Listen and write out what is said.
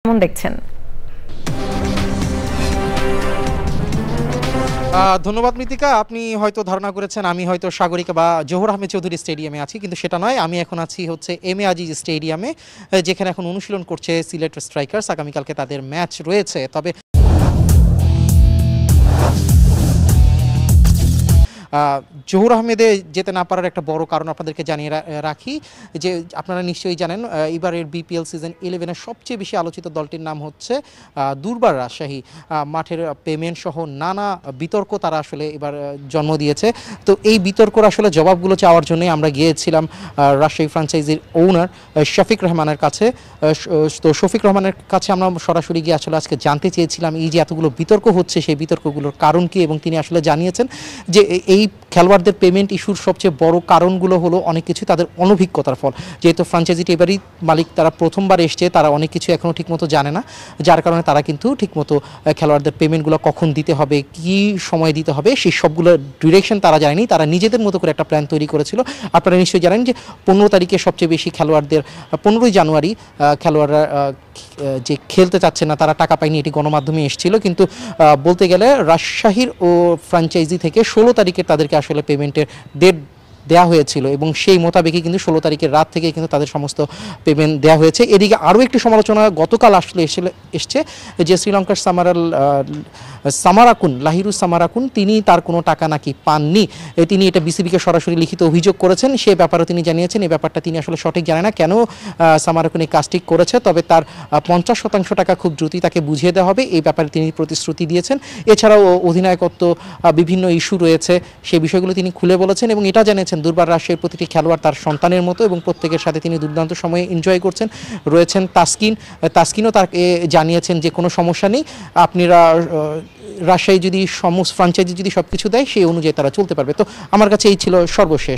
কেমন দেখছেন? ধন্যবাদ মৃত্তিকা। আপনি হয়তো ধারণা করেছেন আমি হয়তো সাগরিকা বা জহুর আহমেদ চৌধুরী স্টেডিয়ামে আছি, কিন্তু সেটা নয়। আমি এখন আছি হচ্ছে এম এ আজিজ স্টেডিয়ামে, যেখানে এখন অনুশীলন করছে সিলেট স্ট্রাইকার্স। আগামীকালকে তাদের ম্যাচ রয়েছে। তবে জহুর আহমেদে যেতে না পারার একটা বড় কারণ আপনাদেরকে জানিয়ে রাখি যে আপনারা নিশ্চয়ই জানেন এবারের বিপিএল সিজন 11-এর সবচেয়ে বেশি আলোচিত দলটির নাম হচ্ছে দুর্বার রাজশাহী। মাঠের পেমেন্ট সহ নানা বিতর্ক তারা আসলে এবার জন্ম দিয়েছে। তো এই বিতর্কর আসলে জবাবগুলো চাওয়ার জন্যই আমরা গিয়েছিলাম রাজশাহী ফ্র্যাঞ্চাইজির ওনার শফিক রহমানের কাছে। তো শফিক রহমানের কাছে আমরা সরাসরি গিয়ে আসলে আজকে জানতে চেয়েছিলাম এই যে এতগুলো বিতর্ক হচ্ছে সেই বিতর্কগুলোর কারণ কী, এবং তিনি আসলে জানিয়েছেন যে এই খেলোয়াড়দের পেমেন্ট ইস্যুর সবচেয়ে বড় কারণগুলো হলো অনেক কিছু তাদের অনভিজ্ঞতার ফল। যেহেতু ফ্র্যাঞ্চাইজিটি এবারই মালিক, তারা প্রথমবার এসছে, তারা অনেক কিছু এখনও ঠিকমতো জানে না, যার কারণে তারা কিন্তু ঠিকমতো খেলোয়াড়দের পেমেন্টগুলো কখন দিতে হবে, কী সময় দিতে হবে, সেই সবগুলো ডিরেকশন তারা জানেনি। তারা নিজেদের মতো করে একটা প্ল্যান তৈরি করেছিল। আপনারা নিশ্চয়ই জানেন যে 15 তারিখে সবচেয়ে বেশি খেলোয়াড়দের 15ই জানুয়ারি খেলোয়াড়রা যে খেলতে চাচ্ছে না, তারা টাকা পায়নি, এটি গণমাধ্যমে এসেছিল। কিন্তু বলতে গেলে রাজশাহীর ও ফ্র্যাঞ্চাইজি থেকে 16 তারিখে তাদেরকে আসলে পেমেন্টের ডেট দেওয়া হয়েছিল, এবং সেই মোতাবেকই কিন্তু 16 তারিখের রাত থেকে কিন্তু তাদের সমস্ত পেমেন্ট দেওয়া হয়েছে। এদিকে আরও একটি সমালোচনা গতকাল এসছে যে শ্রীলঙ্কার সামারাকুন, লাহিরু সামারাকুন, তিনি তার কোনো টাকা নাকি পাননি। তিনি এটা বিসিবিকে সরাসরি লিখিত অভিযোগ করেছেন। সেই ব্যাপারেও তিনি জানিয়েছেন এই ব্যাপারটা তিনি আসলে সঠিক জানে না কেন সামারাকুন এই কাজটি করেছে, তবে তার 50% টাকা খুব দ্রুতই তাকে বুঝিয়ে দেওয়া হবে, এই ব্যাপারে তিনি প্রতিশ্রুতি দিয়েছেন। এছাড়াও অধিনায়কত্ব বিভিন্ন ইস্যু রয়েছে, সেই বিষয়গুলো তিনি খুলে বলেছেন, এবং এটা জানিয়েছেন দুর্বার রাজশাহীর প্রতিটি খেলোয়াড় তার সন্তানের মতো, এবং প্রত্যেকের সাথে তিনি দুর্দান্ত সময়ে এনজয় করছেন। রয়েছেন তাসকিনও তাকে জানিয়েছেন যে কোনো সমস্যা নেই, আপনারা রাজশাহী যদি ফ্র্যাঞ্চাইজি যদি সব কিছু দেয় সেই অনুযায়ী তারা চলতে পারবে। তো আমার কাছে এই ছিল সর্বশেষ।